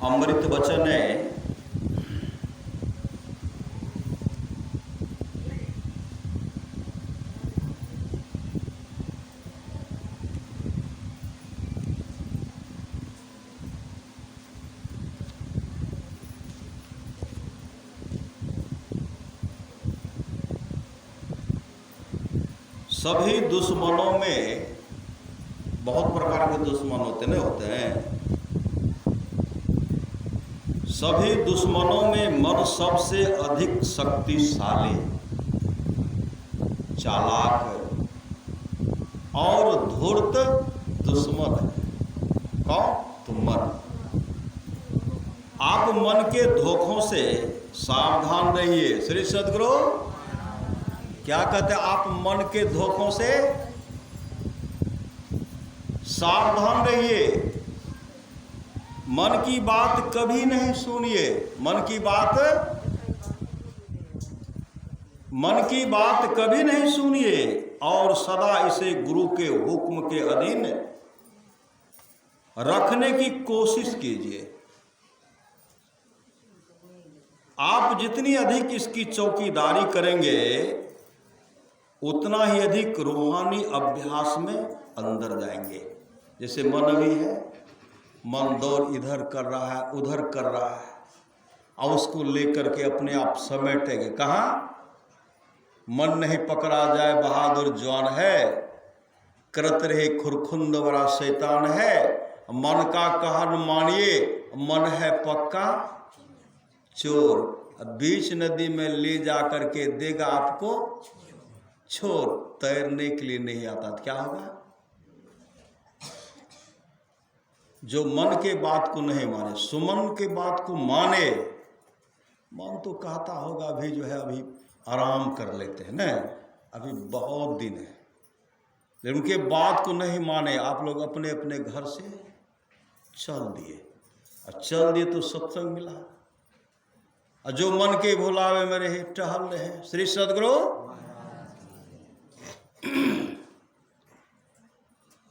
अमृत वचन है। सभी दुश्मनों में बहुत प्रकार के दुश्मन होते हैं। सभी दुश्मनों में मन सबसे अधिक शक्तिशाली, चालाक और धूर्त दुश्मन है। कौन? तो मन। आप मन के धोखों से सावधान रहिए। श्री सद्गुरु क्या कहते हैं? आप मन के धोखों से सावधान रहिए। मन की बात कभी नहीं सुनिए। मन की बात कभी नहीं सुनिए और सदा इसे गुरु के हुक्म के अधीन रखने की कोशिश कीजिए। आप जितनी अधिक इसकी चौकीदारी करेंगे उतना ही अधिक रूहानी अभ्यास में अंदर जाएंगे। जैसे मन अभी है, मन दौड़ इधर कर रहा है, उधर कर रहा है, और उसको लेकर के अपने आप समेटेंगे। कहाँ? मन नहीं पकड़ा जाए बहादुर जवान है, करत रहे खुरखुंद बड़ा शैतान है। मन का कहन मानिए, मन है पक्का चोर। बीच नदी में ले जा करके देगा आपको छोड़। तैरने के लिए नहीं आता तो क्या होगा? जो मन के बात को नहीं माने, सुमन के बात को माने। मन तो कहता होगा अभी जो है अभी आराम कर लेते हैं ना, अभी बहुत दिन है, लेकिन उनके बात को नहीं माने। आप लोग अपने अपने घर से चल दिए, और चल दिए तो सत्संग मिला। और जो मन के भुलावे में रहे, टहल रहे। श्री सद्गुरु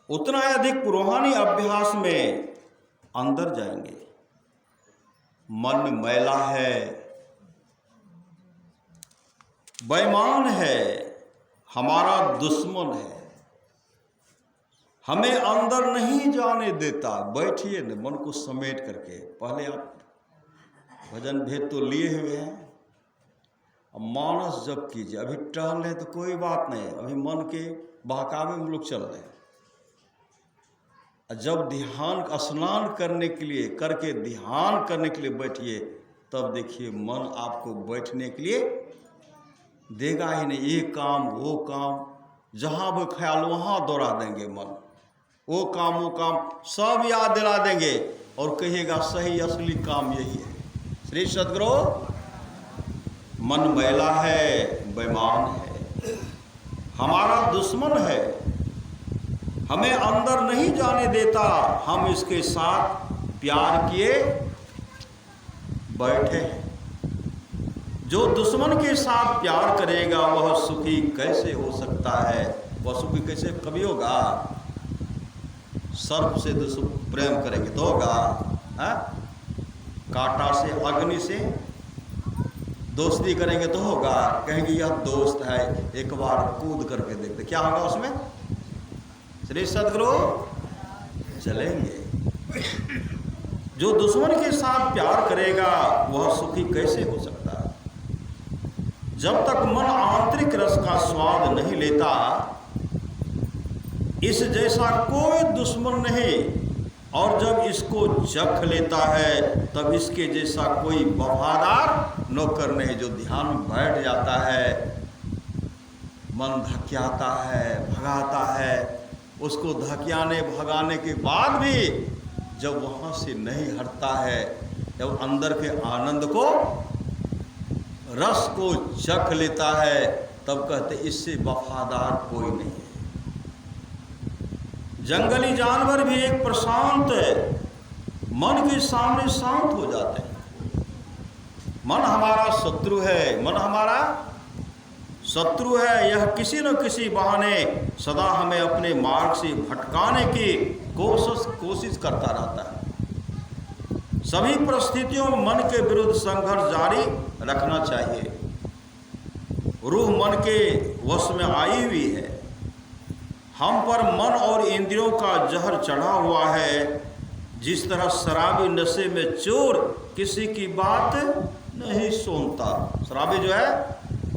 उतना अधिक रूहानी अभ्यास में अंदर जाएंगे। मन मैला है, बेईमान है, हमारा दुश्मन है, हमें अंदर नहीं जाने देता। बैठिए न मन को समेट करके। पहले आप भजन भेद तो लिए हुए हैं, अब मानस जप कीजिए। अभी टहल रहे तो कोई बात नहीं, अभी मन के बहकावे में लोग चल रहे हैं। जब ध्यान स्नान करने के लिए करके ध्यान करने के लिए बैठिए, तब देखिए मन आपको बैठने के लिए देगा ही नहीं। ये काम वो काम, जहाँ वो ख्याल वहाँ दौड़ा देंगे। मन वो काम सब याद दिला देंगे और कहिएगा सही असली काम यही है। श्री सद्गुरु मन मैला है, बेईमान है, हमारा दुश्मन है, हमें अंदर नहीं जाने देता। हम इसके साथ प्यार किए बैठे हैं। जो दुश्मन के साथ प्यार करेगा वह सुखी कैसे हो सकता है? वह सुखी कैसे कभी होगा? सर्प से प्रेम करेंगे तो होगा? कांटा से, अग्नि से दोस्ती करेंगे तो होगा? कहेंगे यह दोस्त है, एक बार कूद करके देखते, क्या होगा उसमें? श्री सद्गुरु चलेंगे। जो दुश्मन के साथ प्यार करेगा वह सुखी कैसे हो सकता है? जब तक मन आंतरिक रस का स्वाद नहीं लेता, इस जैसा कोई दुश्मन नहीं। और जब इसको चख लेता है तब इसके जैसा कोई वफादार नौकर नहीं। जो ध्यान में बैठ जाता है, मन धकियाता है, भगाता है, उसको धकियाने भगाने के बाद भी जब वहाँ से नहीं हटता है, जब अंदर के आनंद को, रस को चख लेता है, तब कहते इससे वफादार कोई नहीं है। जंगली जानवर भी एक प्रशांत मन के सामने शांत हो जाते हैं। मन हमारा शत्रु है, मन हमारा शत्रु है। यह किसी न किसी बहाने सदा हमें अपने मार्ग से भटकाने की कोशिश करता रहता है। सभी परिस्थितियों में मन के विरुद्ध संघर्ष जारी रखना चाहिए। रूह मन के वश में आई हुई है। हम पर मन और इंद्रियों का जहर चढ़ा हुआ है। जिस तरह शराबी नशे में चोर किसी की बात नहीं सुनता। शराबी जो है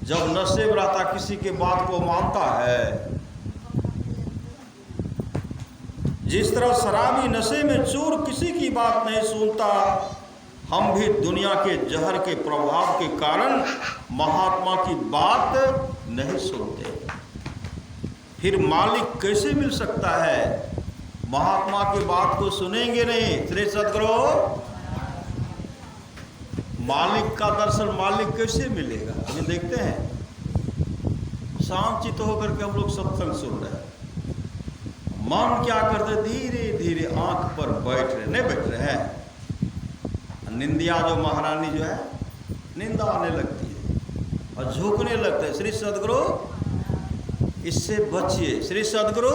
जब नशे में रहता किसी की बात को मानता है। जिस तरह शराबी नशे में चोर किसी की बात नहीं सुनता, हम भी दुनिया के जहर के प्रभाव के कारण महात्मा की बात नहीं सुनते। फिर मालिक कैसे मिल सकता है? महात्मा की बात को सुनेंगे नहीं। श्री सद्गुरु, मालिक का दर्शन मालिक कैसे मिलेगा? हमें देखते हैं शांतचित्त होकर के हम लोग सत्संग सुन रहे हैं, मन क्या करते धीरे धीरे आंख पर बैठ रहे, नहीं बैठ रहे हैं। निंदिया जो महारानी जो है निंदा आने लगती है और झुकने लगते हैं। श्री सद्गुरु इससे बचिए। श्री सद्गुरु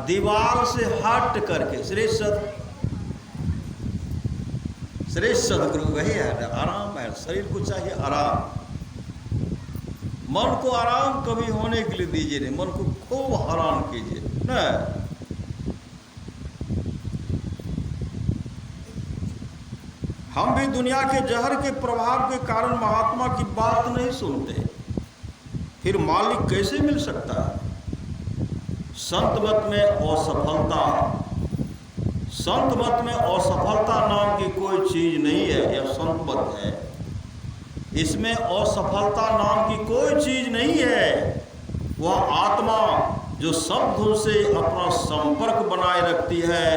दीवार से हट करके श्री सद्गुरु वही है, आराम है। शरीर को चाहिए आराम। मन को आराम कभी होने के लिए दीजिए नहीं, मन को खूब हैरान कीजिए ना। हम भी दुनिया के जहर के प्रभाव के कारण महात्मा की बात नहीं सुनते। फिर मालिक कैसे मिल सकता है? संत मत में असफलता, संत मत में असफलता नाम की कोई चीज नहीं है। यह संत मत है, इसमें असफलता नाम की कोई चीज नहीं है। वह आत्मा जो सब धुन से अपना संपर्क बनाए रखती है,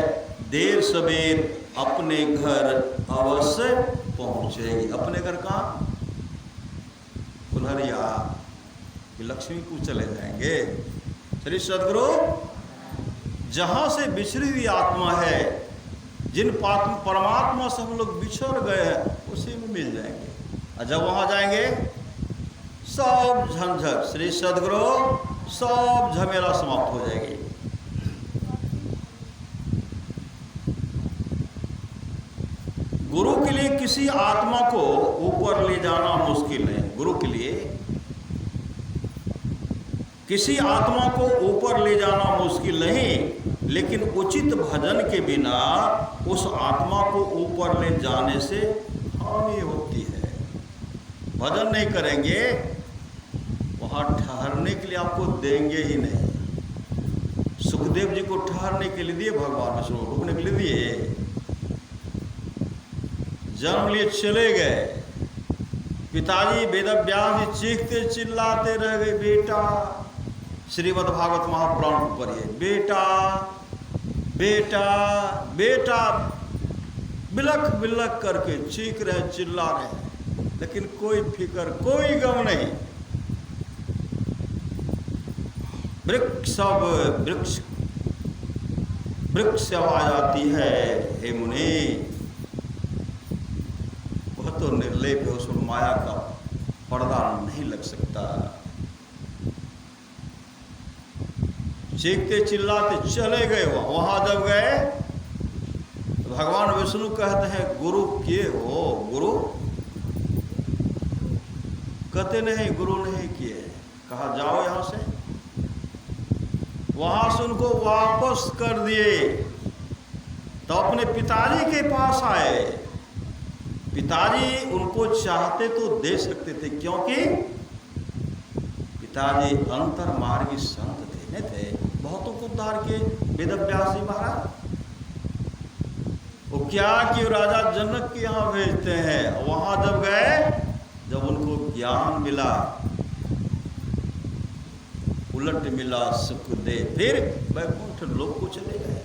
देर सवेर अपने घर अवश्य पहुंचेगी। अपने घर कहाँ? कुल्हरिया कि लक्ष्मीपुर चले जाएंगे। श्री सद्गुरु जहां से बिछड़ी हुई आत्मा है, जिन परमात्मा से हम लोग बिछड़ गए हैं, उसी में मिल जाएंगे। और जब वहां जाएंगे सब झंझट, श्री सद्गुरु सब झमेला समाप्त हो जाएगी। गुरु के लिए किसी आत्मा को ऊपर ले जाना मुश्किल है। गुरु के लिए किसी आत्मा को ऊपर ले जाना मुश्किल नहीं, लेकिन उचित भजन के बिना उस आत्मा को ऊपर ले जाने से हानि होती है। भजन नहीं करेंगे, वहां ठहरने के लिए आपको देंगे ही नहीं। सुखदेव जी को ठहरने के लिए दिए भगवान विष्णु, रुकने के लिए दिए। जन्म लिए चले गए। पिताजी वेदव्यास जी चीखते चिल्लाते रह गए, बेटा, श्रीमद् भागवत महापुराण को पढ़िए, बेटा बेटा बेटा, बिलख बिलख करके चीख रहे, चिल्ला रहे, लेकिन कोई फिक्र, कोई गम नहीं। वृक्ष वृक्ष आवाज आती है, हे मुनि, वह तो निर्लेप है, उसमें माया का पर्दा नहीं लग सकता। चीखते चिल्लाते चले गए। वहां जब गए तो भगवान विष्णु कहते हैं, गुरु किए हो? गुरु कहते नहीं, गुरु नहीं किए। कहा जाओ यहां से। वहां से उनको वापस कर दिए। तो अपने पिताजी के पास आए। पिताजी उनको चाहते तो दे सकते थे, क्योंकि पिताजी अंतर्मार्गी संत थे, नहीं थे? बहुतों को उद्धार के वेदव्यास जी महाराज। वो क्या कि राजा जनक के यहाँ भेजते हैं। वहां जब गए, जब उनको ज्ञान मिला, उलट मिला सुख दे, फिर वैकुंठ लोक को चले गए।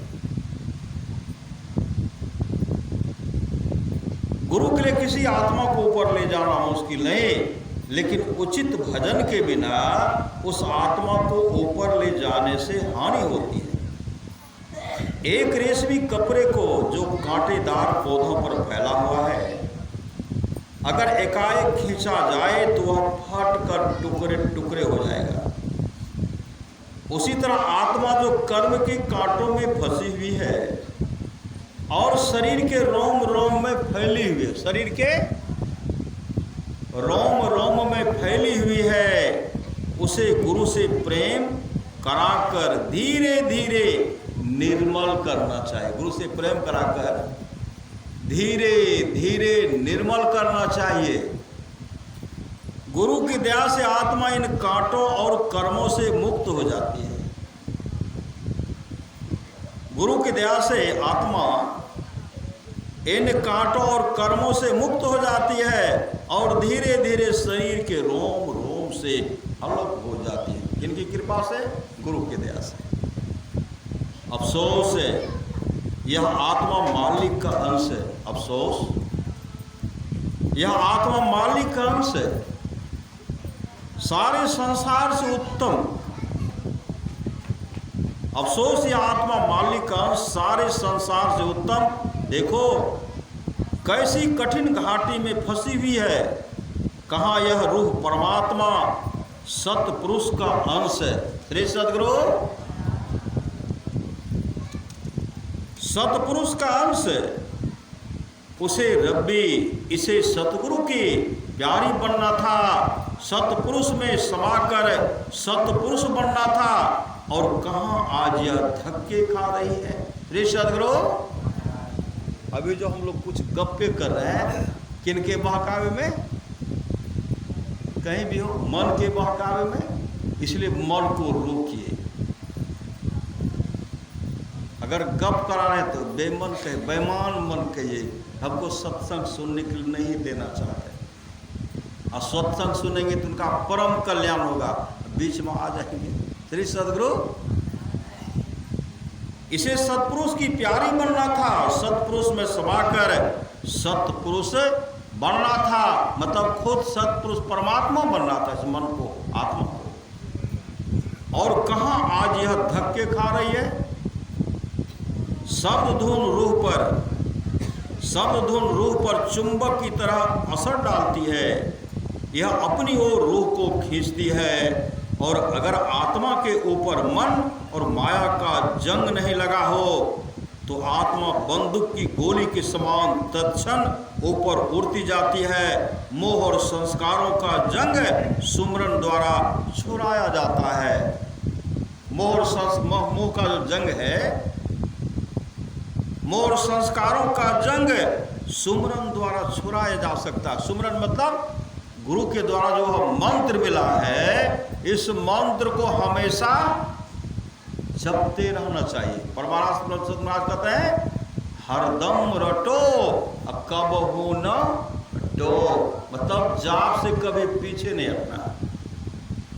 गुरु के लिए किसी आत्मा को ऊपर ले जाना मुश्किल नहीं, लेकिन उचित भजन के बिना उस आत्मा को ऊपर ले जाने से हानि होती है। एक रेशमी कपड़े को जो कांटेदार पौधों पर फैला हुआ है, अगर एकाएक खींचा जाए तो वह फट कर टुकड़े टुकड़े हो जाएगा। उसी तरह आत्मा जो कर्म के कांटों में फंसी हुई है और शरीर के रोम रोम में फैली हुई है, शरीर के रोम रोम में फैली हुई है, उसे गुरु से प्रेम कराकर धीरे धीरे निर्मल करना चाहिए। गुरु से प्रेम कराकर धीरे धीरे निर्मल करना चाहिए। गुरु की दया से आत्मा इन कांटों और कर्मों से मुक्त हो जाती है। गुरु की दया से आत्मा इन कांटों और कर्मों से मुक्त हो जाती है और धीरे धीरे शरीर के रोम रोम से अलग हो जाती है। किनकी कृपा से? गुरु की दया से। अफसोस है, यह आत्मा मालिक का अंश है। अफसोस, यह आत्मा मालिक का अंश है, सारे संसार से उत्तम। अफसोस, यह आत्मा मालिक का अंश सारे संसार से उत्तम। देखो कैसी कठिन घाटी में फंसी हुई है। कहाँ यह रूह परमात्मा सतपुरुष का अंश है। श्री सद्गुरु सतपुरुष का अंश है, उसे रब्बी, इसे सतगुरु की प्यारी बनना था, सतपुरुष में समाकर सतपुरुष बनना था। और कहाँ आज यह धक्के खा रही है। श्री सद्गुरु, अभी जो हम लोग कुछ गप्पे कर रहे हैं, किनके बहकावे में? कहीं भी हो, मन के बहकावे में। इसलिए मन को रोकिए। अगर गप करा रहे तो बेमन कहे, बेईमान मन कहिए, हमको सत्संग सुनने के लिए नहीं देना चाहते। और सत्संग सुनेंगे तो उनका परम कल्याण होगा, बीच में आ जाएंगे। श्री सद्गुरु, इसे सतपुरुष की प्यारी बनना था, सतपुरुष में समाकर सतपुरुष बनना था। मतलब खुद सतपुरुष परमात्मा बनना था इस मन को, आत्मा को। और कहाँ आज यह धक्के खा रही है। शब्द धुन रूह पर चुंबक की तरह असर डालती है। यह अपनी ओर रूह को खींचती है। और अगर आत्मा के ऊपर मन और माया का जंग नहीं लगा हो तो आत्मा बंदूक की गोली के समान तत्क्षण ऊपर उड़ती जाती है। मोह और संस्कारों का जंग सुमरन द्वारा छुड़ाया जाता है। मोह का जो जंग है, मोह और संस्कारों का जंग सुमरन द्वारा छुड़ाया जा सकता है। सुमरन मतलब गुरु के द्वारा जो मंत्र मिला है, इस मंत्र को हमेशा जपते रहना चाहिए। परमारास महाराज कहते हैं, हरदम रटो कब हो न हटो। मतलब जाप से कभी पीछे नहीं हटना।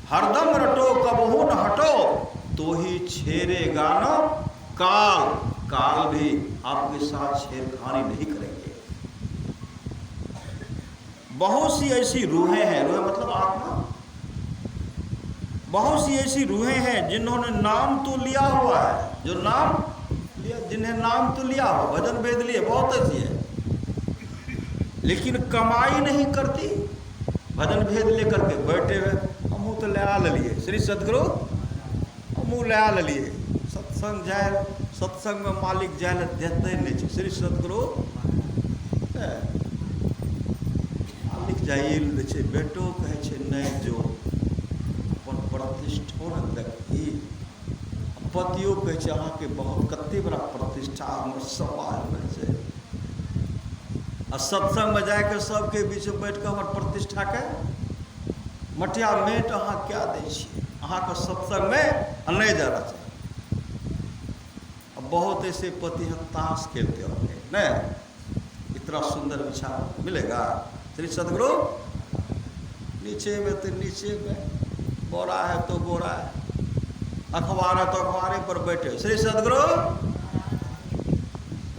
हरदम रटो कब हो न हटो, तो ही छेड़ेगा न काल। काल भी आपके साथ छेड़खानी नहीं करेंगे। बहुत सी ऐसी रूहें हैं, रूहें मतलब आत्मा, बहुत सी ऐसी रूहें हैं जिन्होंने नाम तो लिया हुआ है, जो नाम लिया, जिन्हें नाम तो लिया हुआ, भजन भेद लिए, बहुत ऐसी है, लेकिन कमाई नहीं करती। भजन भेद लेकर के बैठे हुए, हम तो लया लिए श्री सद्गुरु, हम लया लिए सत्संग जाए, सत्संग में मालिक जाए देते नहीं। श्री सद्गुरु मालिक जाइए बेटो कहे नहीं, जो अपन प्रतिष्ठो न देखी। पतियो कहे अहाँ के बहुत कते बड़ा प्रतिष्ठा हमर समाज में छै। आ सत्संग में जाके सबके बीच में बैठ के हमर प्रतिष्ठा के मटिया मेट अहाँ क्या दै छियै। अहाँ के सत्संग में नहीं जाना चाहिए। बहुत ऐसे पति हैं ताश खेलते होंगे, नहीं इतना सुंदर विचार मिलेगा। श्री सद्गुरु, नीचे में तो नीचे में, बोरा है तो बोरा है, अखबार है तो अखबारे पर बैठे श्री सद्गुरु।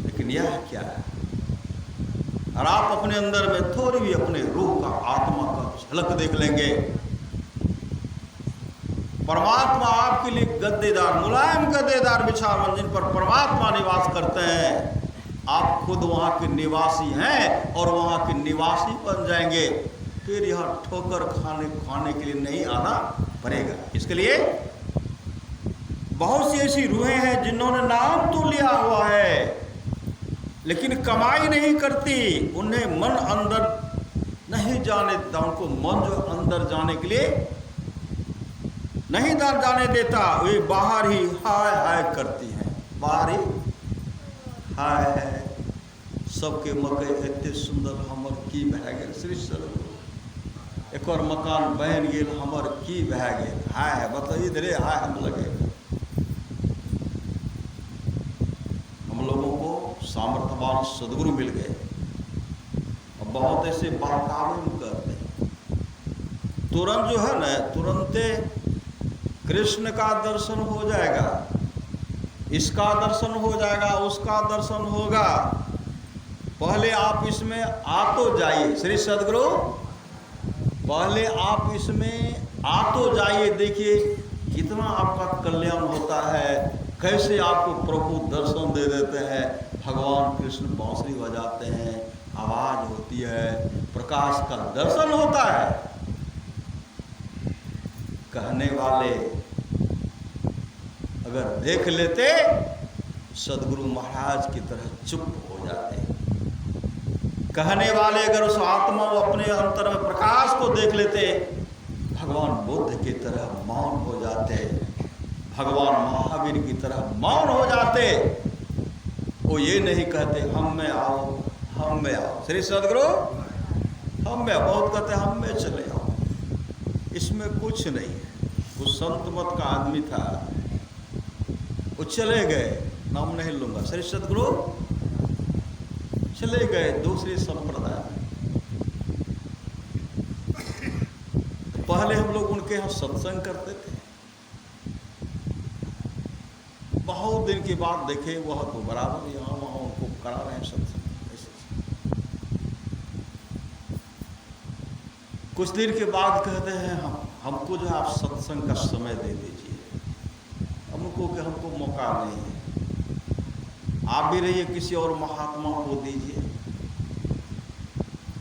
लेकिन यह क्या है? और आप अपने अंदर में थोड़ी भी अपने रूह का, आत्मा का झलक देख लेंगे। परमात्मा आपके लिए गद्देदार, मुलायम गद्देदार बिछावन जिन पर परमात्मा निवास करते हैं, आप खुद वहाँ के निवासी हैं और वहाँ के निवासी बन जाएंगे। फिर यहाँ ठोकर खाने के लिए नहीं आना पड़ेगा। इसके लिए बहुत सी ऐसी रूहें हैं जिन्होंने नाम तो लिया हुआ है, लेकिन कमाई नहीं करती, उन्हें मन अंदर नहीं जाने देता, उनको मन जो अंदर जाने के लिए नहीं जाने देता, वे बाहर ही हाय हाय करती हैं, बाहर ही हाय हाय। सबके मकई एते सुंदर हमर की भए गेल, श्री सदगुरु एक और मकान बन गेल हमर की भए गेल, हाय हाय बताइए धीरे हाय हम लगे। हम लोगों को सामर्थ्यवान सदगुरु मिल गए, अब बहुत ऐसे बहकावे करते हैं, तुरंत जो है ना तुरंते कृष्ण का दर्शन हो जाएगा, इसका दर्शन हो जाएगा, उसका दर्शन होगा, पहले आप इसमें आ तो जाइए। श्री सदगुरु पहले आप इसमें आ तो जाइए, देखिए कितना आपका कल्याण होता है, कैसे आपको प्रभु दर्शन दे देते हैं। भगवान कृष्ण बांसुरी बजाते हैं, आवाज होती है, प्रकाश का दर्शन होता है। कहने वाले अगर देख लेते सदगुरु महाराज की तरह चुप हो जाते, कहने वाले अगर उस आत्मा अपने अंतर में प्रकाश को देख लेते, भगवान बुद्ध की तरह मौन हो जाते, भगवान महावीर की तरह मौन हो जाते। वो ये नहीं कहते हम में आओ, हम में आओ। श्री सदगुरु हम में, बहुत कहते हम में चले आओ, इसमें कुछ नहीं है। वो संत मत का आदमी था, वो चले गए, नाम नहीं लूंगा, श्री सदगुरु चले गए दूसरे संप्रदाय में। पहले हम लोग उनके यहाँ सत्संग करते थे, बहुत दिन के बाद देखे वह तो बराबर यहाँ वहाँ उनको करा रहे हैं सत्संग। ऐसे कुछ दिन के बाद कहते हैं हमको जो आप सत्संग का समय दे दीजिए, हमको कि हमको मौका नहीं है, आप भी रहिए, किसी और महात्मा को दीजिए।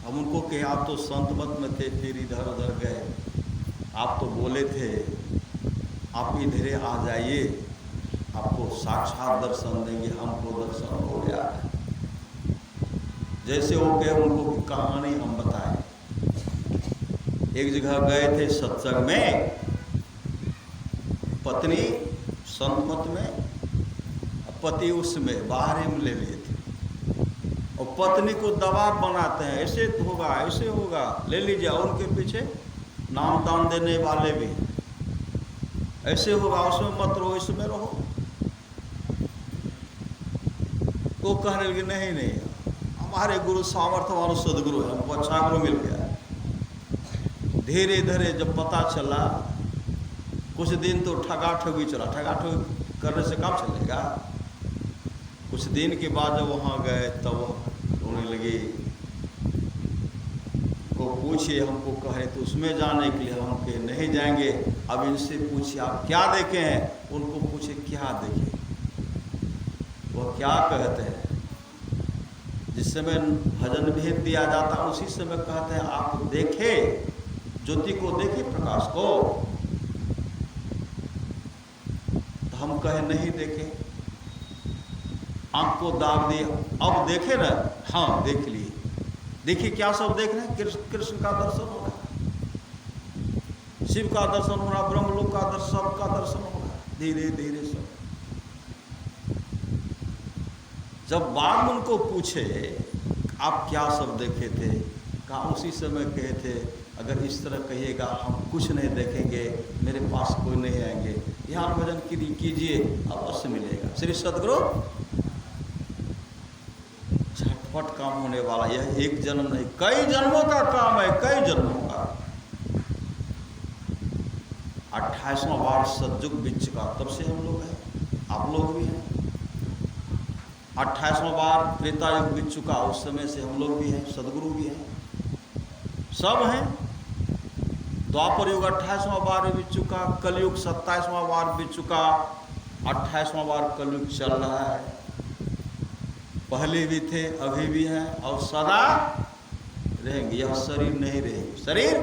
हम उनको कि आप तो संत मत में थे, फिर इधर उधर गए, आप तो बोले थे आप इधर आ जाइए, आपको साक्षात दर्शन देंगे, हमको दर्शन हो गया। जैसे वो गए उनको कहानी हम बताएं। एक जगह गए थे सत्संग में, पत्नी संत मत में, पति उसमें बाहर में ले लिए थे, और पत्नी को दबाव बनाते हैं, ऐसे होगा ऐसे होगा, ले लीजिए, और उनके पीछे नाम दान देने वाले भी, ऐसे होगा, उसमें मत रहो, इसमें रहो। तो कहने लगे नहीं नहीं, हमारे गुरु सामर्थ्यवान सदगुरु है, हमको अच्छा गुरु मिल गया। धीरे धीरे जब पता चला, कुछ दिन तो ठगाठगी चला, ठगाठगी करने से काम चलेगा। कुछ दिन के बाद जब वहाँ गए तब रोने लगे, को पूछिए, हमको कहे तो उसमें जाने के लिए हम के नहीं जाएंगे। अब इनसे पूछिए आप क्या देखे हैं, उनको पूछे क्या देखे, वह क्या कहते हैं। जिस समय भजन भेद दिया जाता उसी समय कहते हैं आप देखे, ज्योति को देखे, प्रकाश को। तो हम कहे नहीं देखे, आंख को दाग दिए, अब देखे ना, हाँ देख लिए। देखिए क्या सब देख रहे हैं, कृष्ण का दर्शन हो रहा है, शिव का दर्शन हो रहा, ब्रह्मलोक का दर्शन, सबका दर्शन हो रहा, धीरे धीरे सब। जब बाद में उनको पूछे आप क्या सब देखे थे, कहा उसी समय कहे थे अगर इस तरह कहिएगा हम कुछ नहीं देखेंगे, मेरे पास कोई नहीं आएंगे, ध्यान भजन कीजिए अवश्य मिलेगा। श्री सदगुरु झटपट काम होने वाला, यह एक जन्म नहीं कई जन्मों का काम है, कई जन्मों का। 28वां बार सतयुग बीत चुका, तब से हम लोग हैं, आप लोग भी हैं। 28वां बार त्रेता युग बीत चुका, उस समय से हम लोग भी हैं, सदगुरु भी हैं, सब हैं। द्वापर युग 28वां बार बीत चुका, कलयुग 27वां बार बीत चुका, 28वां बार कलयुग चल रहा है। पहले भी थे, अभी भी हैं और सदा रहेंगे। यह शरीर नहीं रहेगी, शरीर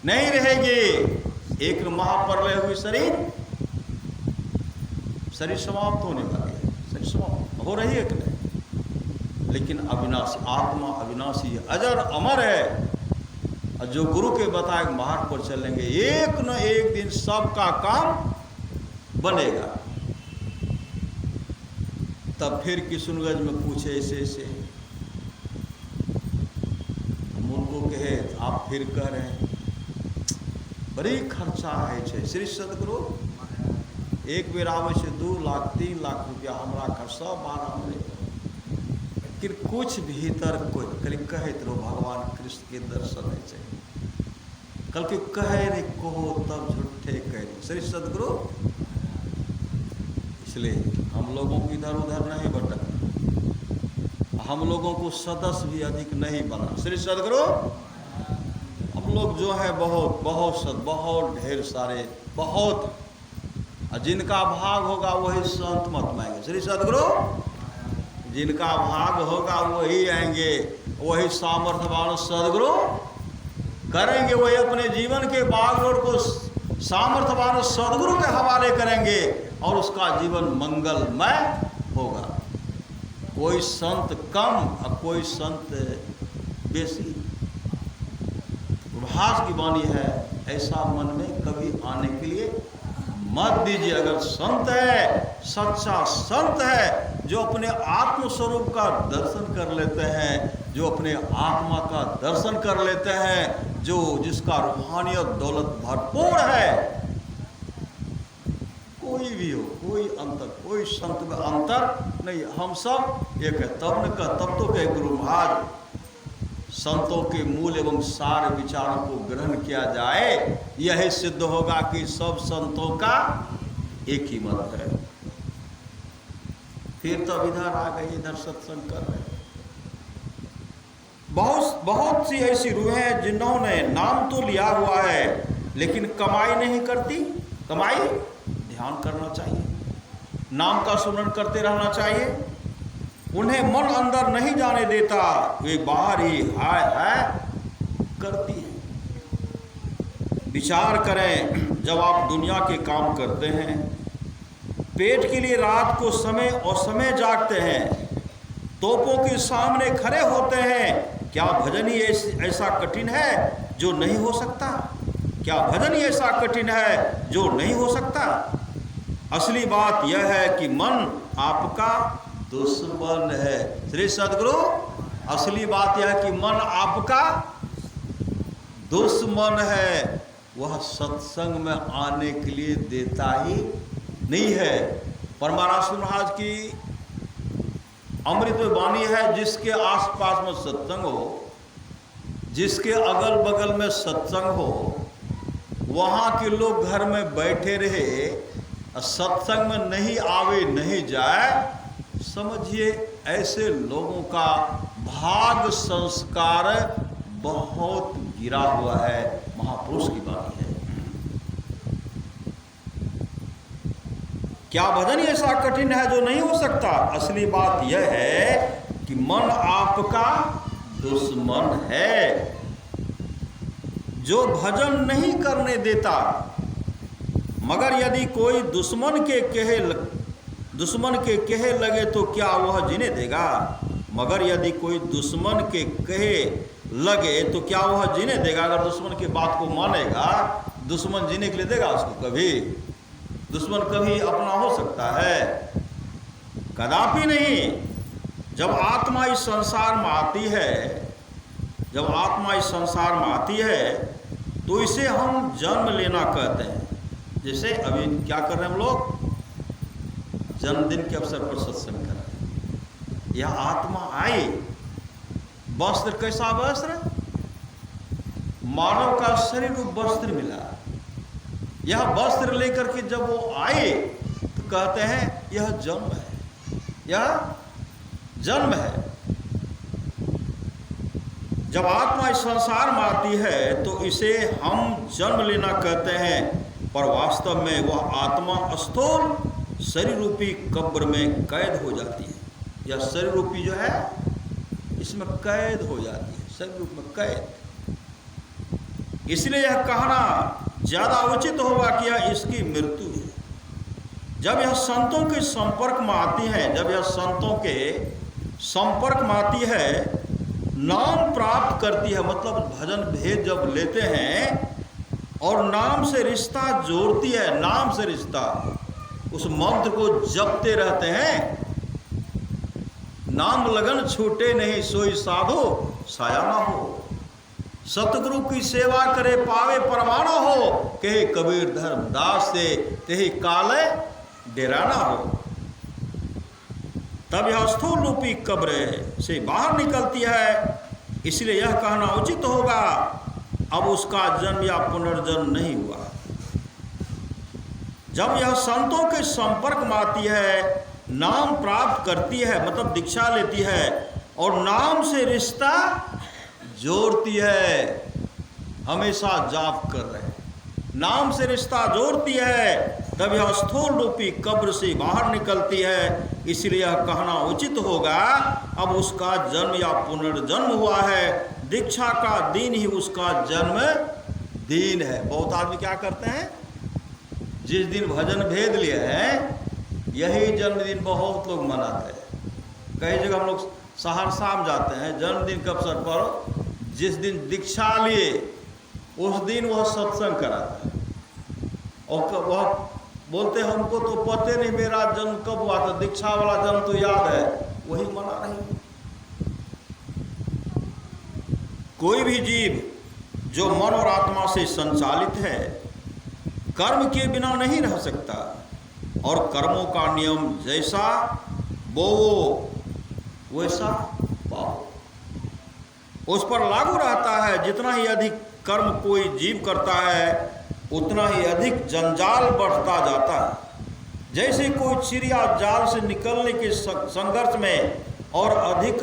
नहीं रहेगी। एक महाप्रलय हुई, शरीर समाप्त होने वाली है, शरीर समाप्त हो रही है कि नहीं। लेकिन अविनाशी आत्मा अविनाशी है, अजर अमर है। और जो गुरु के बताए मार्ग पर चलेंगे, एक न एक दिन सबका काम बनेगा। तब फिर किशुनगंज में पूछे ऐसे हम उनको कहे आप फिर कह रहे हैं बड़ी खर्चा है श्री सदगुरु, एक बेर आवे से 2 लाख 3 लाख रुपया हमरा खर्चा बार हमरे, लेकिन कुछ भीतर कोई कल कहते रहो भगवान कृष्ण के दर्शन है चाहिए। कल के कहे रे कहो तब झूठे कह रहे श्री सदगुरु। इसलिए हम लोगों को इधर उधर नहीं भटकना, हम लोगों को सदस्य भी अधिक नहीं बना श्री सदगुरु। हम लोग जो है बहुत ढेर सारे बहुत, जिनका भाग होगा वही संत मत में आएंगे श्री सदगुरु। जिनका भाग होगा वही आएंगे, वही सामर्थ्यवान सदगुरु करेंगे, वही अपने जीवन के बागडोर को सामर्थ्यवान सदगुरु के हवाले करेंगे और उसका जीवन मंगलमय होगा। कोई संत कम और कोई संत बेसी। प्रभास की वाणी है, ऐसा मन में कभी आने के लिए मत दीजिए। अगर संत है, सच्चा संत है, जो अपने आत्म स्वरूप का दर्शन कर लेते हैं, जो अपने आत्मा का दर्शन कर लेते हैं, जो जिसका रूहानियत दौलत भरपूर है, कोई भी हो, कोई अंतर, कोई संत में अंतर नहीं, हम सब एक है। तब तो कहे गुरु महाराज संतों के मूल एवं सार विचारों को ग्रहण किया जाए, यही सिद्ध होगा कि सब संतों का एक ही मत है। फिर तो इधर आ गए, इधर सत्संग कर रहे। बहुत सी ऐसी रूहें हैं जिन्होंने नाम तो लिया हुआ है लेकिन कमाई नहीं करती। कमाई ध्यान करना चाहिए, नाम का सुमरण करते रहना चाहिए। उन्हें मन अंदर नहीं जाने देता, वे बाहर ही हाय करती है। विचार करें, जब आप दुनिया के काम करते हैं, पेट के लिए रात को समय और समय जागते हैं, तोपों के सामने खड़े होते हैं, क्या भजन ही ऐसा कठिन है जो नहीं हो सकता? क्या भजन ही ऐसा कठिन है जो नहीं हो सकता? असली बात यह है कि मन आपका दुश्मन है श्री सदगुरु। असली बात यह है कि मन आपका दुश्मन है, वह सत्संग में आने के लिए देता ही नहीं है। परमाराश्र महाराज की अमृत वाणी है, जिसके आसपास में सत्संग हो, जिसके अगल बगल में सत्संग हो, वहाँ के लोग घर में बैठे रहे, सत्संग में नहीं आवे नहीं जाए, समझिए ऐसे लोगों का भाग संस्कार बहुत गिरा हुआ है। महापुरुष की बात है। क्या भजन ऐसा कठिन है जो नहीं हो सकता? असली बात यह है कि मन आपका दुश्मन है, जो भजन नहीं करने देता। मगर यदि कोई दुश्मन के कहे लगे तो क्या वह जीने देगा? मगर यदि कोई दुश्मन के कहे लगे तो क्या वह जीने देगा? अगर दुश्मन की बात को मानेगा, दुश्मन जीने के लिए देगा उसको? कभी दुश्मन कभी अपना हो सकता है? कदापि नहीं। जब आत्मा इस संसार में आती है, जब आत्मा इस संसार में आती है तो इसे हम जन्म लेना कहते हैं। जैसे अभी क्या कर रहे हैं हम लोग, जन्मदिन के अवसर पर सत्संग कर रहे हैं। यह आत्मा आई, वस्त्र कैसा वस्त्र? मानव का शरीर रूप वस्त्र मिला। यह वस्त्र लेकर के जब वो आए तो कहते हैं यह जन्म है, यह जन्म है। जब आत्मा इस संसार में आती है तो इसे हम जन्म लेना कहते हैं, पर वास्तव में वह आत्मा स्थूल शरीर रूपी कब्र में कैद हो जाती है। यह शरीर रूपी जो है इसमें कैद हो जाती है, शरीर रूप में कैद। इसलिए यह कहना ज़्यादा उचित होगा कि यह इसकी मृत्यु है। जब यह संतों के संपर्क में आती है, जब यह संतों के संपर्क माती है, नाम प्राप्त करती है, मतलब भजन भेद जब लेते हैं और नाम से रिश्ता जोड़ती है, नाम से रिश्ता, उस मंत्र को जपते रहते हैं। नाम लगन छूटे नहीं सोई साधो साया ना हो, सतगुरु की सेवा करे पावे परवाना हो, कहे कबीर धर्मदास से तेहि काले डेराना हो। तब यह स्थूल रूपी कब्र से बाहर निकलती है, इसलिए यह कहना उचित होगा अब उसका जन्म या पुनर्जन्म नहीं हुआ। जब यह संतों के संपर्क में आती है, नाम प्राप्त करती है, मतलब दीक्षा लेती है और नाम से रिश्ता जोड़ती है, हमेशा जाप कर रहे हैं, नाम से रिश्ता जोड़ती है, तब यह स्थूल रूपी कब्र से बाहर निकलती है। इसलिए यह कहना उचित होगा अब उसका जन्म या पुनर्जन्म हुआ है। दीक्षा का दिन ही उसका जन्म दिन है। बहुत आदमी क्या करते हैं, जिस दिन भजन भेद लिए हैं यही जन्मदिन बहुत लोग मनाते हैं। कई जगह हम लोग सहरसा में जाते हैं, जन्मदिन के अवसर पर जिस दिन दीक्षा लिए उस दिन वह सत्संग कराता है और वह बोलते हैं हमको तो पता नहीं मेरा जन्म कब हुआ था, दीक्षा वाला जन्म तो याद है, वही मना रही है। कोई भी जीव जो मन और आत्मा से संचालित है कर्म के बिना नहीं रह सकता, और कर्मों का नियम जैसा बोवो वैसा पाओ, उस पर लागू रहता है। जितना ही अधिक कर्म कोई जीव करता है उतना ही अधिक जंजाल बढ़ता जाता है। जैसे कोई चिड़िया जाल से निकलने के संघर्ष में और अधिक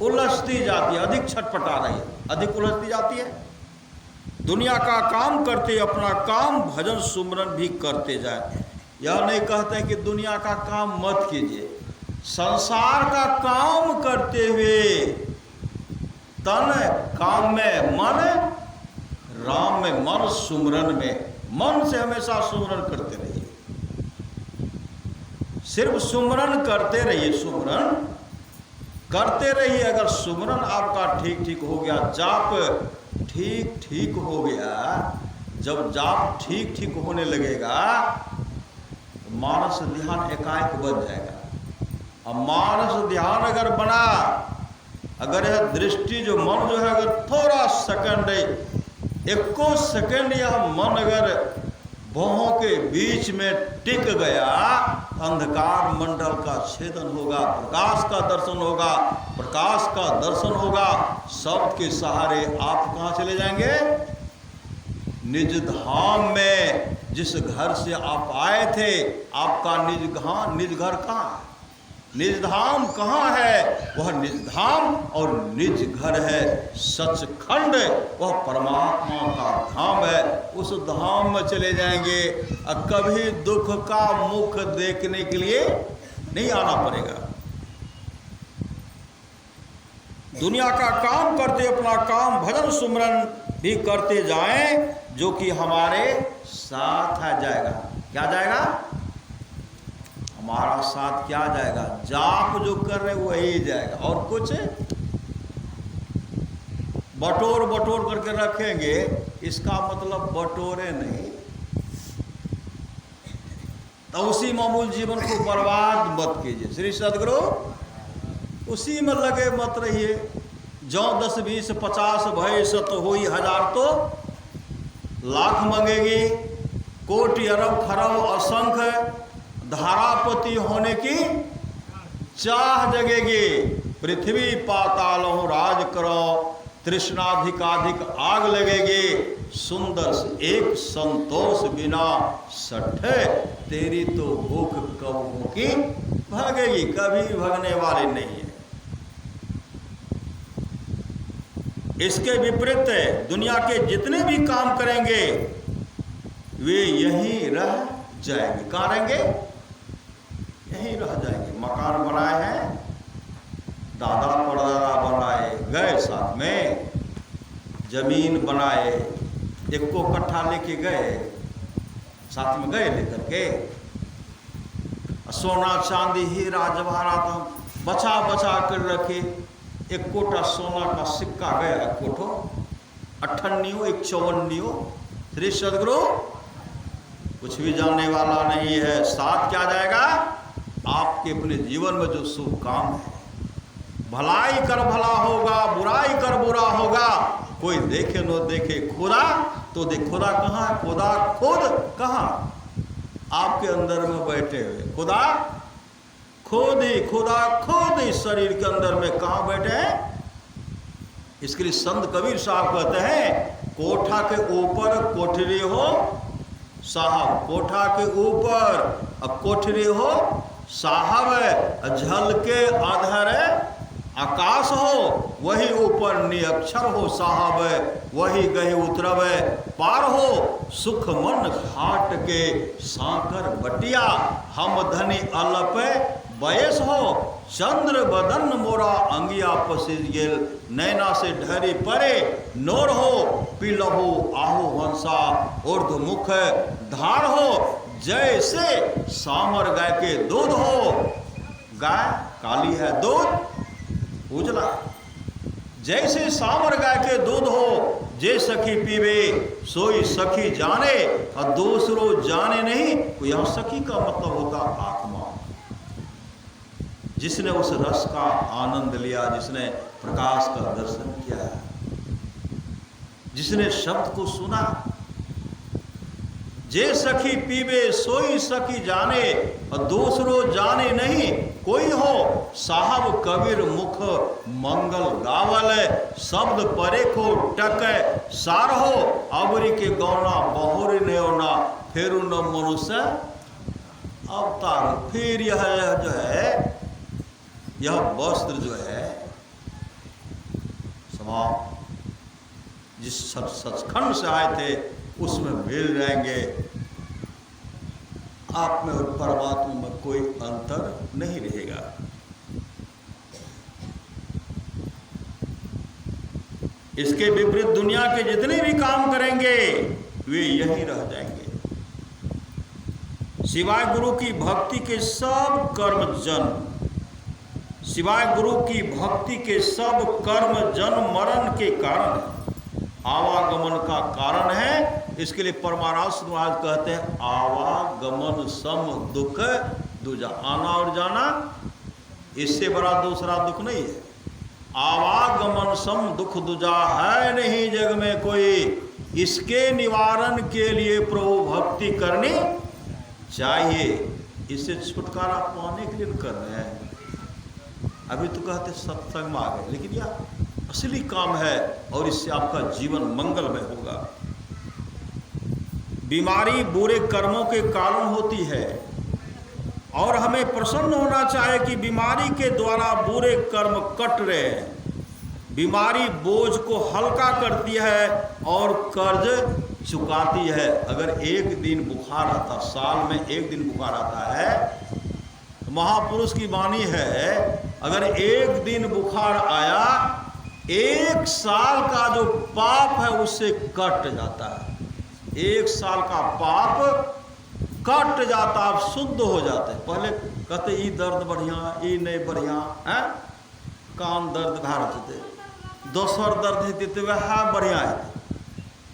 उलझती जाती है, अधिक छटपटा रही है, अधिक उलझती जाती है। दुनिया का काम करते अपना काम भजन सुमरन भी करते जाए। यह नहीं कहते कि दुनिया का काम मत कीजिए, संसार का काम करते हुए तन काम में मन, राम में मन, सुमरन में मन से हमेशा सुमरन करते रहिए। सिर्फ सुमरन करते रहिए, सुमरन करते रहिए। अगर सुमरन आपका ठीक ठीक हो गया, जाप ठीक ठीक हो गया, जब जाप ठीक ठीक होने लगेगा तो मानस ध्यान एकाएक बन जाएगा। अब मानस ध्यान अगर बना, अगर यह दृष्टि जो मन जो है अगर थोड़ा सेकंड, एको सेकंड यह मन अगर भौहों के बीच में टिक गया, अंधकार मंडल का छेदन होगा, प्रकाश का दर्शन होगा, प्रकाश का दर्शन होगा। शब्द के सहारे आप कहाँ चले जाएंगे? निज धाम में। जिस घर से आप आए थे आपका निज घर कहाँ है? निज धाम कहाँ है? वह निज धाम और निज घर है सचखंड, वह परमात्मा का धाम है। उस धाम में चले जाएंगे और कभी दुख का मुख देखने के लिए नहीं आना पड़ेगा। दुनिया का काम करते अपना काम भजन सुमरन भी करते जाएं, जो कि हमारे साथ आ जाएगा। क्या जाएगा? हमारा साथ क्या जाएगा? जाप जो कर रहे वही जाएगा। और कुछ बटोर बटोर करके रखेंगे, इसका मतलब बटोरे नहीं। तो उसी मामूल जीवन को बर्बाद मत कीजिए। श्री सदगुरु उसी में लगे मत रहिए। जो 10 20 50 भय सत होई हजार तो लाख मंगेगी, कोटि अरब खरब असंख्य धारापति होने की चाह जगेगी। पृथ्वी पातालों राज करो, तृष्णाधिकाधिक आग लगेगी। सुंदर से एक संतोष बिना सठे, तेरी तो भूख कब होगी भागेगी, कभी भगने वाली नहीं है। इसके विपरीत दुनिया के जितने भी काम करेंगे वे यहीं रह जाएंगे। कहाँ रहेंगे? यहीं रह जाएंगे। मकान बनाए हैं, दादा परदादा बनाए गए, साथ में जमीन बनाए, एक को कट्ठा लेके गए, साथ में गए लेकर के, सोना चांदी हीरा जवाहरात बचा बचा कर रखे। एक कोटा सोना का सिक्का गया, कोठो अठन्नियों, एक चौवन्नियों। श्री सदगुरु कुछ भी जानने वाला नहीं है, साथ क्या जाएगा आपके अपने जीवन में जो शुभ काम है। भलाई कर भला होगा, बुराई कर बुरा होगा, कोई देखे न देखे खुदा तो देख। खुदा कहाँ है? खुदा खुद कहाँ? आपके अंदर में बैठे हुए खुदा खुद ही, खुदा खुद इस शरीर के अंदर में कहाँ बैठे हैं? इसके लिए संत कबीर साहब कहते हैं, कोठा के ऊपर कोठरी हो साहब, कोठा के ऊपर अब कोठरी हो साहब, झल के आधार आकाश हो, वही ऊपर निअक्षर हो साहब, वही गहे उतरब पार हो। सुख मन घाट के साकर बटिया, हम धनी अलप बयस हो। चंद्र बदन मोरा अंगिया पसीज गेल, नैना से ढरी परे नोर हो। पिलहु आहु हंसा ऊर्ध्व मुख धार हो, जैसे सामर गाय के दूध हो। गाय काली है, दूध उजला। जैसे सामर गाय के दूध हो, जे सखी पीवे सोई सखी जाने, और दूसरों जाने नहीं। तो यहां सखी का मतलब होता आत्मा, जिसने उस रस का आनंद लिया, जिसने प्रकाश का दर्शन किया, जिसने शब्द को सुना। जे सखी पीवे सोई सखी जाने, और दूसरों जाने नहीं कोई हो। साहब कबीर मुख मंगल गावल, शब्द परे को टक सार हो। अबरी के गौना बहुरी ने होना, फिर न मनुष्य अवतार। फिर यह जो है, यह वस्त्र जो है समाप्त, जिस सचखंड से आए थे उसमें मिल जाएंगे। आप में और परमात्मा में कोई अंतर नहीं रहेगा। इसके विपरीत दुनिया के जितने भी काम करेंगे वे यही रह जाएंगे। सिवाय गुरु की भक्ति के सब कर्म जन्म, सिवाय गुरु की भक्ति के सब कर्म जन्म मरण के कारण, आवागमन का कारण है। इसके लिए परमारास महाराज कहते हैं, आवागमन सम दुख दूजा। आना और जाना, इससे बड़ा दूसरा दुख नहीं है। आवागमन सम दुख दूजा है नहीं जग में कोई, इसके निवारण के लिए प्रभु भक्ति करनी चाहिए। इससे छुटकारा पाने के लिए कर रहे हैं। अभी तो कहते सत्संग में आ गए, लेकिन यह असली काम है और इससे आपका जीवन मंगलमय होगा। बीमारी बुरे कर्मों के कारण होती है और हमें प्रसन्न होना चाहिए कि बीमारी के द्वारा बुरे कर्म कट रहे हैं। बीमारी बोझ को हल्का करती है और कर्ज चुकाती है। अगर एक दिन बुखार आता, साल में एक दिन बुखार आता है, महापुरुष की वाणी है, अगर एक दिन बुखार आया, एक साल का जो पाप है उससे कट जाता है। एक साल का पाप कट जाता, आप शुद्ध हो जाते। पहले कहते ई दर्द बढ़िया, ई नहीं बढ़िया है, कान दर्द भर देते, दोसर दर्द है तो वह बढ़िया है।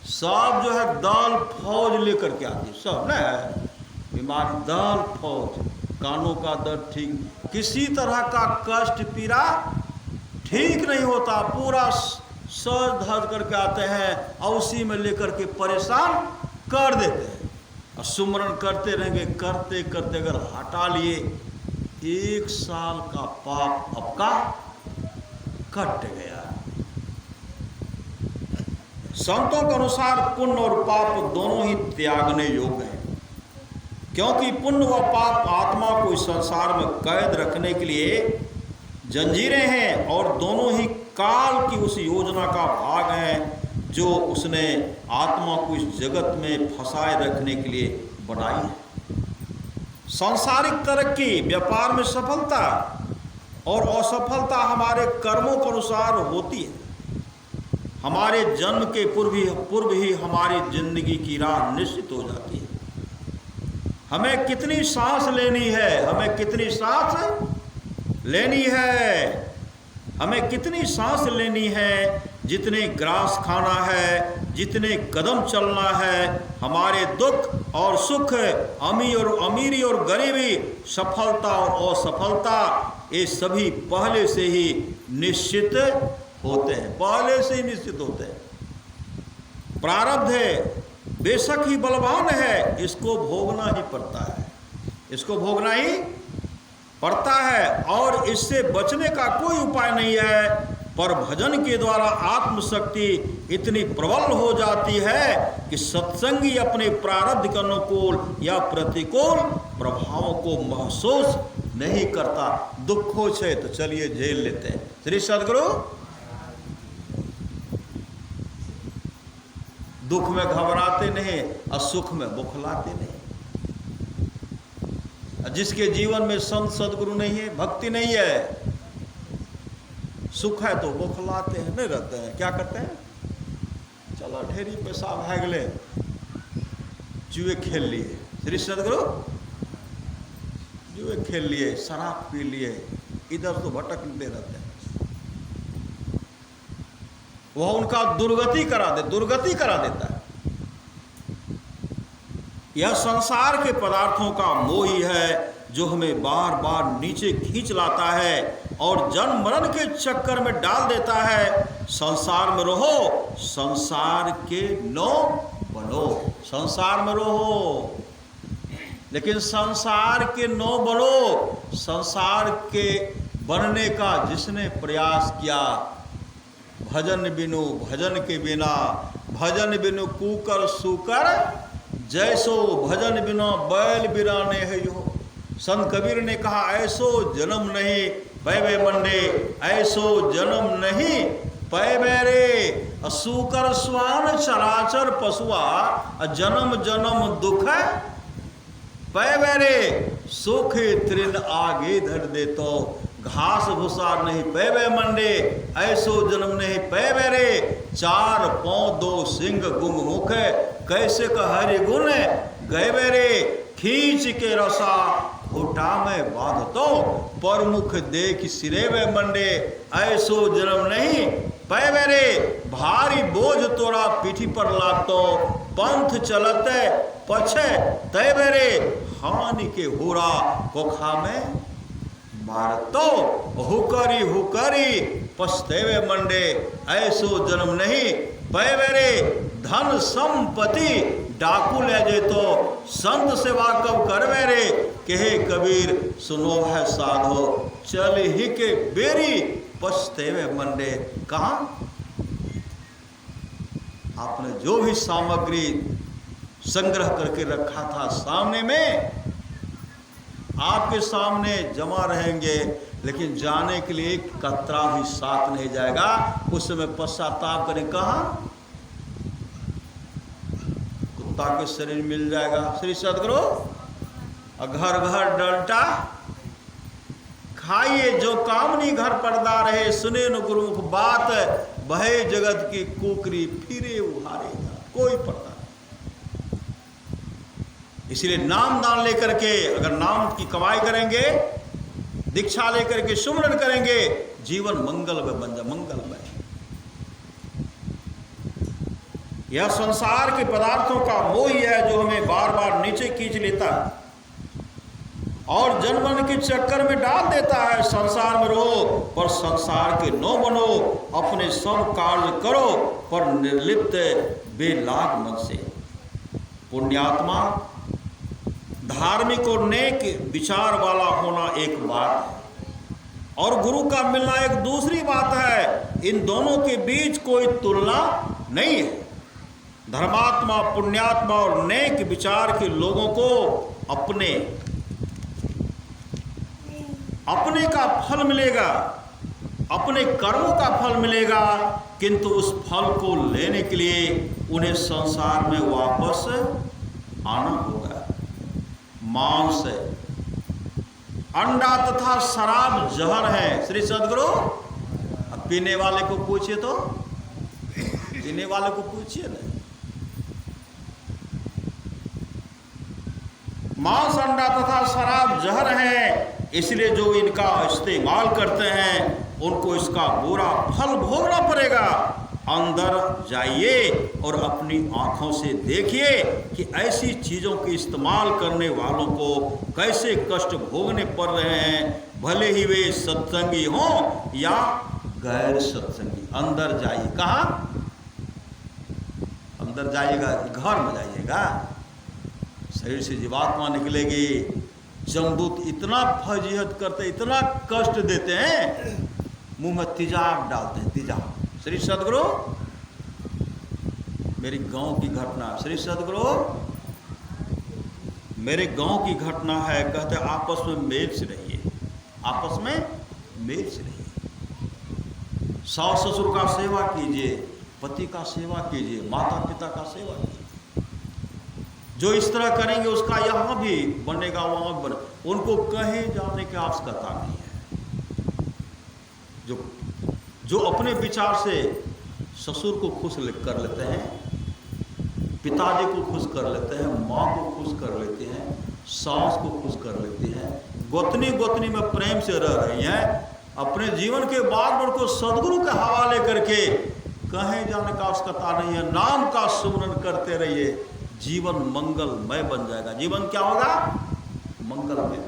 सब जो है दल फौज लेकर के आती, सब न है बीमारी, दल फौज। कानों का दर्द ठीक, किसी तरह का कष्ट पीड़ा ठीक नहीं होता, पूरा सज धज करके आते हैं और उसी में लेकर के परेशान कर देते हैं। और सुमरन करते रहेंगे, करते करते अगर हटा लिए, एक साल का पाप आपका कट गया। संतों के अनुसार पुण्य और पाप दोनों ही त्यागने योग्य हैं, क्योंकि पुण्य व पाप आत्मा को इस संसार में कैद रखने के लिए जंजीरें हैं और दोनों ही काल की उस योजना का भाग हैं जो उसने आत्मा को इस जगत में फंसाए रखने के लिए बनाई है। सांसारिक तरक्की, व्यापार में सफलता और असफलता हमारे कर्मों के अनुसार होती है। हमारे जन्म के पूर्व ही हमारी जिंदगी की राह निश्चित हो जाती है। हमें कितनी सांस लेनी है, हमें कितनी सांस लेनी है, हमें कितनी सांस लेनी है, जितने ग्रास खाना है, जितने कदम चलना है, हमारे दुख और सुख, अमीरी और गरीबी, सफलता और असफलता, ये सभी पहले से ही निश्चित होते हैं, पहले से ही निश्चित होते हैं। प्रारब्ध है, बेशक ही बलवान है, इसको भोगना ही पड़ता है, इसको भोगना ही पड़ता है, और इससे बचने का कोई उपाय नहीं है। पर भजन के द्वारा आत्मशक्ति इतनी प्रबल हो जाती है कि सत्संगी अपने प्रारब्ध के अनुकूल या प्रतिकूल प्रभावों को महसूस नहीं करता। दुखों से तो चलिए झेल लेते हैं। श्री सद्गुरु, दुख में घबराते नहीं और सुख में बुखलाते नहीं। जिसके जीवन में संत सद्गुरु नहीं है, भक्ति नहीं है, सुख है तो बुखलाते हैं, नहीं रहते हैं। क्या करते हैं? चलो ढेरी पैसा भाग ले, जुए खेल लिए। श्री सद्गुरु, जुए खेल लिए, शराब पी लिए, इधर तो भटकते रहते हैं। वह उनका दुर्गति करा देता है। यह संसार के पदार्थों का मोह ही है जो हमें बार बार नीचे खींच लाता है और जन्म मरण के चक्कर में डाल देता है। संसार में रहो, संसार के नो बनो, संसार में रहो, लेकिन संसार के नो बनो। संसार के बनने का जिसने प्रयास किया, भजन बिनु भजन के बिना, भजन बिनु कूकर सूकर जैसो, भजन बिना बैल बिराने है यो। संत कबीर ने कहा, ऐसो जन्म नहीं पैबे मंडे, ऐसो जन्म नहीं पैबे रे। सूकर स्वान चराचर पशुआ, जन्म जन्म दुख पैबे रे। सुख तृण आगे धर दे तो, घास भूसा नहीं पैबे मंडे, ऐसो जन्म नहीं पैबे रे। चार पांव दो सिंह गुंग मुख, कैसे का हरि गुण गए रे। खींच के रसा घोटा में बांध तो, पर मुख देख सिरे में मंडे, ऐसो जन्म नहीं पैबे रे। भारी बोझ तोरा पीठी पर लागतो, पंथ चलते पछे तैबे रे। हानि के होरा कोखा में मारतो, हुकरी हुकरी पछतेवे मंडे, ऐसो जन्म नहीं पैबे रे। धन संपत्ति डाकू ले जे तो, संत सेवा कब करवे रे। कहे कबीर सुनो है साधो, चल ही के बेरी पछतेवे मंडे। कहाँ आपने जो भी सामग्री संग्रह करके रखा था सामने में, आपके सामने जमा रहेंगे, लेकिन जाने के लिए कतरा भी साथ नहीं जाएगा। उस समय पश्चाताप करें, कहाँ कुत्ता के शरीर मिल जाएगा। श्री सद्गुरु, घर घर डंटा खाइए, जो कामनी घर पर्दा रहे, सुने न गुरुमुख बात, बहे जगत की कुकरी फिरे उहारेगा। कोई पर्दा नहीं। इसलिए नाम दान लेकर के, अगर नाम की कमाई करेंगे, दीक्षा लेकर के सुमरन करेंगे, जीवन मंगलमय बन जाए, मंगलमय। यह संसार के पदार्थों का मोह ही है जो हमें बार बार नीचे खींच लेता है और जन्मन के चक्कर में डाल देता है। संसार में रहो पर संसार के नो बनो, अपने सब कार्य करो पर निर्लिप्त बेलाग मन से। पुण्यात्मा, धार्मिक और नेक विचार वाला होना एक बात है और गुरु का मिलना एक दूसरी बात है। इन दोनों के बीच कोई तुलना नहीं है। धर्मात्मा, पुण्यात्मा और नेक विचार के लोगों को अपने का फल मिलेगा, अपने कर्मों का फल मिलेगा, किंतु उस फल को लेने के लिए उन्हें संसार में वापस आना होगा। मांस, अंडा तथा शराब जहर है। श्री सद्गुरु, अब पीने वाले को पूछिए तो, पीने वाले को पूछिए ना। मांस, अंडा तथा शराब जहर है, इसलिए जो इनका इस्तेमाल करते हैं उनको इसका बुरा फल भोगना पड़ेगा। अंदर जाइए और अपनी आंखों से देखिए कि ऐसी चीज़ों के इस्तेमाल करने वालों को कैसे कष्ट भोगने पड़ रहे हैं, भले ही वे सत्संगी हों या गैर सत्संगी। अंदर जाइए। कहाँ अंदर जाइएगा? घर में जाइएगा। शरीर से जीवात्मा निकलेगी। जमदूत इतना फजीहत करते, इतना कष्ट देते हैं, मुंह में तेजाब डालते हैं। तेजाब। श्री सदगुरु, मेरी गांव की घटना। श्री सदगुरु, मेरे गांव की घटना है। कहते आपस में मेल से रहिए, आपस में मेल से रहिए। सास ससुर का सेवा कीजिए, पति का सेवा कीजिए, माता पिता का सेवा कीजिए। जो इस तरह करेंगे उसका यहाँ भी बनेगा, वहाँ भी बने। उनको कहीं जाने की आवश्यकता नहीं है। जो अपने विचार से ससुर को खुश कर लेते हैं, पिताजी को खुश कर लेते हैं, माँ को खुश कर लेते हैं, सास को खुश कर लेते हैं, गोतनी में प्रेम से रह रही हैं, अपने जीवन के बाद उनको सदगुरु के हवाले करके कहीं जाने का आवश्यकता नहीं है। नाम का सुमरन करते रहिए, जीवन मंगलमय बन जाएगा। जीवन क्या होगा? मंगलमय।